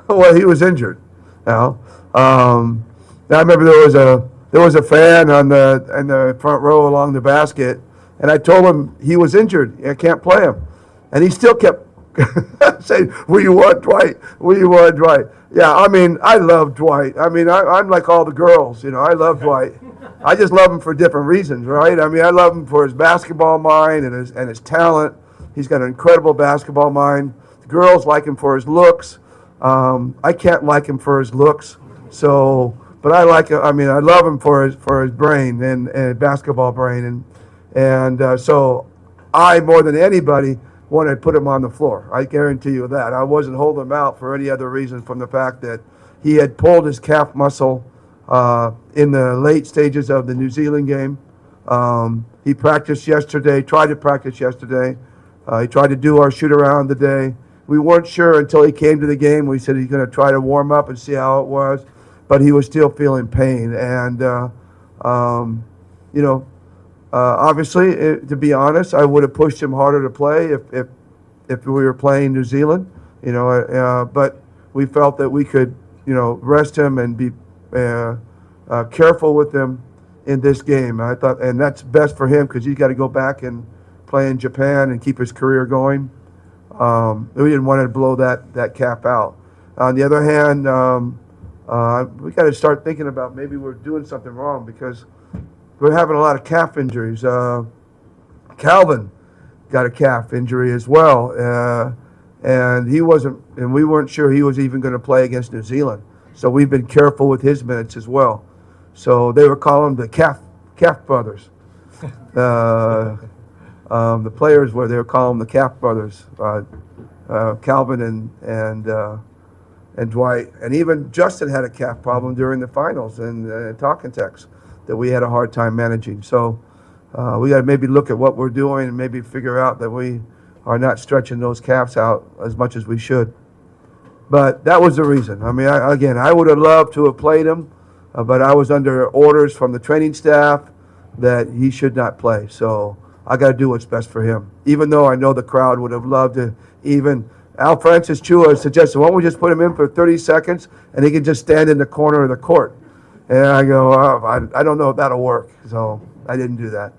Well, he was injured. Now, I remember there was a fan on in the front row along the basket, and I told him he was injured. I can't play him, and he still kept saying, "What do you want, Dwight? What do you want, Dwight?" Yeah, I mean, I love Dwight. I mean, I'm like all the girls, you know. I love Dwight. I just love him for different reasons, right? I mean, I love him for his basketball mind and his talent. He's got an incredible basketball mind. The girls like him for his looks. I can't like him for his looks, so but I like him. I mean, I love him for his brain and basketball brain, and so I more than anybody wanted to put him on the floor. I guarantee you that. I wasn't holding him out for any other reason from the fact that he had pulled his calf muscle in the late stages of the New Zealand game. He practiced yesterday. Tried to practice yesterday. He tried to do our shoot around today. We weren't sure until he came to the game. We said he's going to try to warm up and see how it was, but he was still feeling pain. And, you know, obviously, to be honest, I would have pushed him harder to play if we were playing New Zealand, you know, but we felt that we could, you know, rest him and be careful with him in this game. I thought, and that's best for him because he's got to go back and play in Japan and keep his career going. We didn't want to blow that cap out. On the other hand, we got to start thinking about maybe we're doing something wrong because we're having a lot of calf injuries. Calvin got a calf injury as well, and we weren't sure he was even going to play against New Zealand. So we've been careful with his minutes as well. So they were calling them the calf brothers. The players they were calling them the Calf brothers, Calvin and Dwight, and even Justin had a calf problem during the finals and talking text that we had a hard time managing. So we got to maybe look at what we're doing and maybe figure out that we are not stretching those calves out as much as we should. But that was the reason. I mean, I would have loved to have played him, but I was under orders from the training staff that he should not play. So I got to do what's best for him, even though I know the crowd would have loved to. Even Al Francis Chua suggested, why don't we just put him in for 30 seconds and he can just stand in the corner of the court? And I go, I don't know if that'll work. So I didn't do that.